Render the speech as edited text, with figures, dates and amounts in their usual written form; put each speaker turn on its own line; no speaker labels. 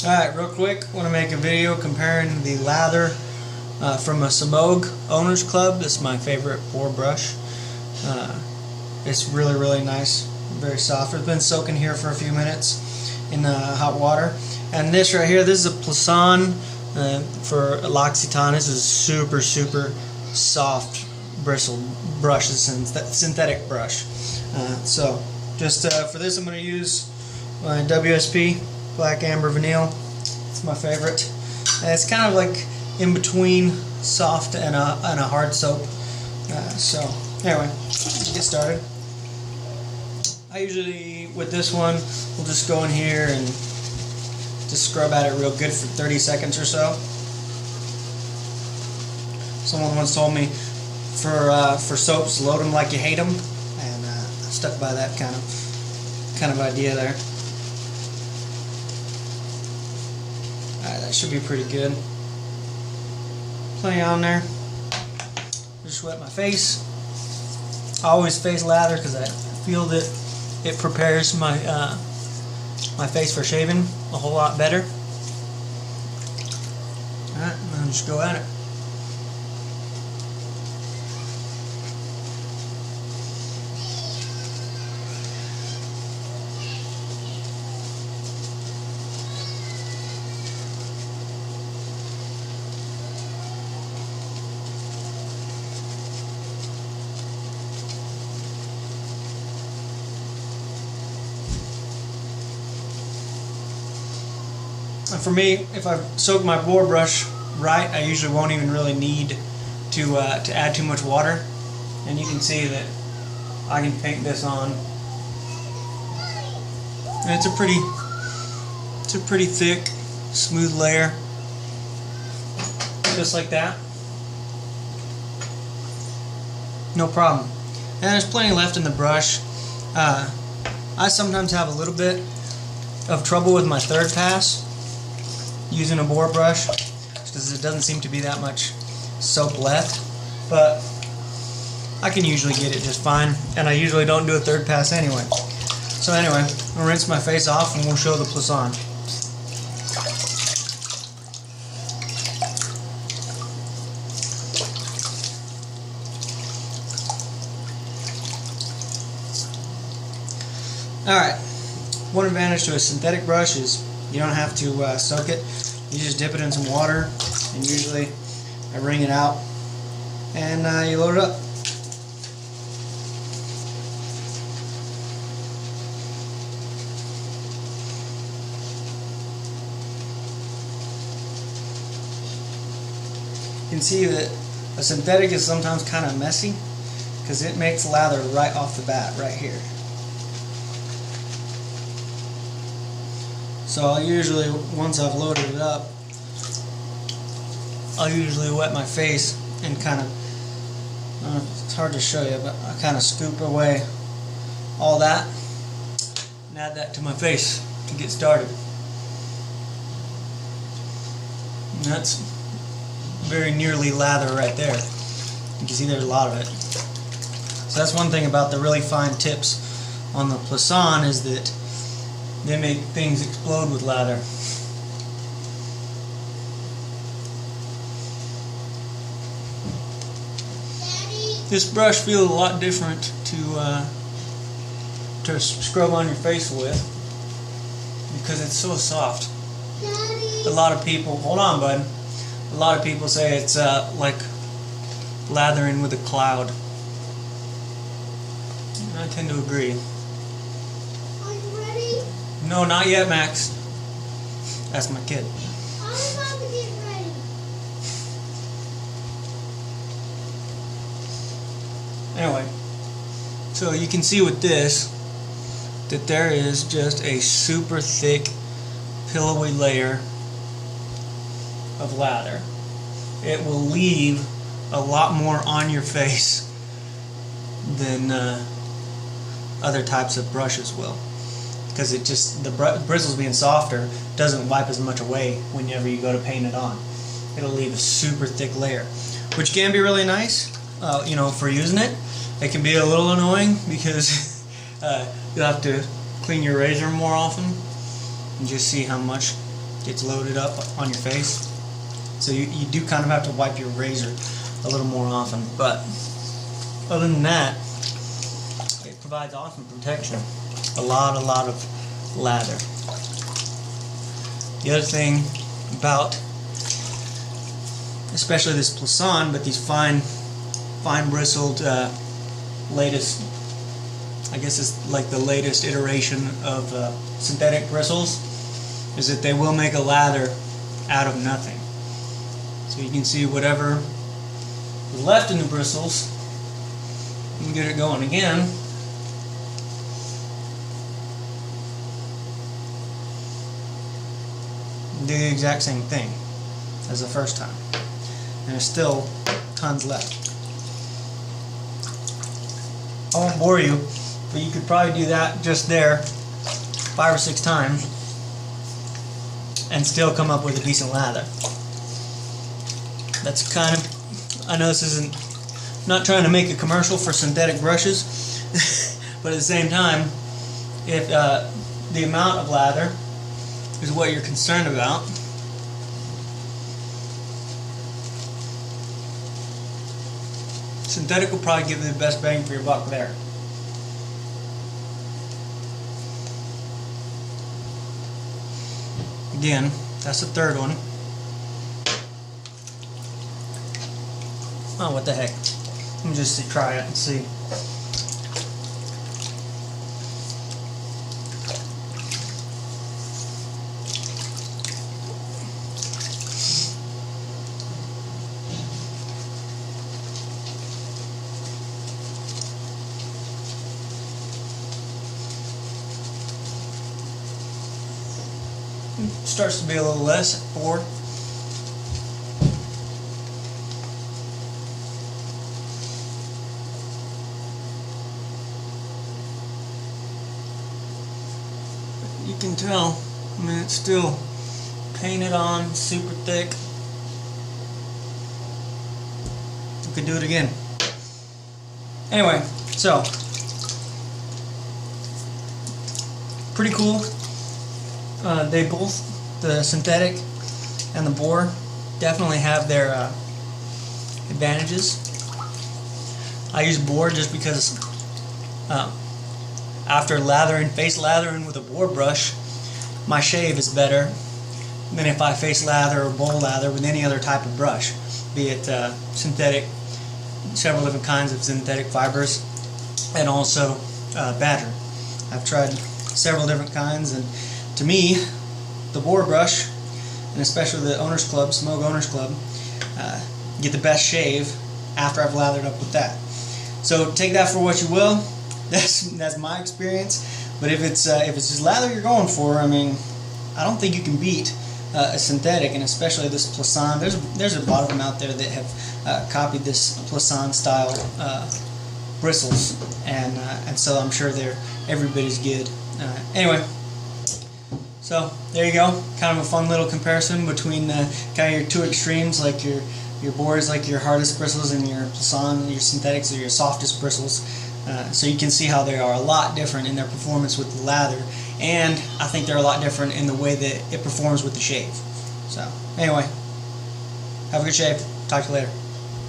Alright, real quick, I want to make a video comparing the lather from a Semogue Owners Club. This is my favorite boar brush. It's really nice, very soft. It's been soaking here for a few minutes in hot water. And this right here, this is a plisson for L'Occitane. This is super soft bristle brush. It's a synthetic brush. So just for this, I'm going to use my WSP Black Amber Vanille. It's my favorite. And it's kind of like in between soft and a hard soap. So anyway, let's get started. I usually, with this one, we'll just go in here and just scrub at it real good for 30 seconds or so. Someone once told me for soaps, load them like you hate them, and I stuck by that kind of idea there. Alright, that should be pretty good. Plenty on there. Just wet my face. I always face lather because I feel that it prepares my my face for shaving a whole lot better. Alright, and just go at it. And for me, if I soak my boar brush right, I usually won't even really need to add too much water. And you can see that I can paint this on. And it's a pretty thick, smooth layer, just like that. No problem. And there's plenty left in the brush. I sometimes have a little bit of trouble with my third pass using a boar brush because it doesn't seem to be that much soap left, but I can usually get it just fine, and I usually don't do a third pass anyway. So anyway, I'll rinse my face off and we'll show the plisson. Alright, one advantage to a synthetic brush is you don't have to soak it. You just dip it in some water, and usually I wring it out, and you load it up. You can see that a synthetic is sometimes kind of messy because it makes lather right off the bat, right here. So I'll usually, once I've loaded it up, I'll usually wet my face and kind of, it's hard to show you, but I kind of scoop away all that and add that to my face to get started. And that's very nearly lather right there. You can see there's a lot of it. So that's one thing about the really fine tips on the plisson, is that they make things explode with lather. This brush feels a lot different to scrub on your face with because it's so soft. A lot of people, hold on bud, a lot of people say it's like lathering with a cloud. And I tend to agree. No, not yet, Max. That's my kid.
I'm about to get ready.
Anyway, so you can see with this that there is just a super thick, pillowy layer of lather. It will leave a lot more on your face than other types of brushes will. Because it just, the bristles being softer doesn't wipe as much away whenever you go to paint it on. It'll leave a super thick layer, which can be really nice, you know, for using it. It can be a little annoying because you'll have to clean your razor more often and just see how much gets loaded up on your face. So you do kind of have to wipe your razor a little more often. But other than that, it provides awesome protection. A lot of lather. The other thing about, especially this plisson, but these fine bristled latest, I guess it's like the latest iteration of synthetic bristles, is that they will make a lather out of nothing. So you can see whatever is left in the bristles, you can get it going again. Do the exact same thing as the first time, and there's still tons left. I won't bore you, but you could probably do that just there 5 or 6 times and still come up with a decent lather. That's kind of, I know this isn't, I'm not trying to make a commercial for synthetic brushes, but at the same time, if the amount of lather is what you're concerned about, synthetic will probably give you the best bang for your buck there. Again, that's the third one. Oh, what the heck. Let me just try it and see. Starts to be a little less at 4. You can tell, I mean, it's still painted on, super thick. You could do it again. Anyway, so pretty cool. They both, the synthetic and the boar, definitely have their advantages. I use boar just because after face lathering with a boar brush, my shave is better than if I face lather or bowl lather with any other type of brush, be it synthetic, several different kinds of synthetic fibers, and also badger. I've tried several different kinds, and to me, the boar brush, and especially the Owners Club, Semogue Owners Club, get the best shave after I've lathered up with that. So take that for what you will. That's my experience. But if it's just lather you're going for, I mean, I don't think you can beat a synthetic, and especially this plisson. There's a lot of them out there that have copied this plisson style bristles, and so I'm sure they're every bit as good. Anyway. So there you go, kind of a fun little comparison between kind of your two extremes, like your boar is like your hardest bristles and your plisson, your synthetics are your softest bristles. So you can see how they are a lot different in their performance with the lather, and I think they're a lot different in the way that it performs with the shave. So anyway, have a good shave. Talk to you later.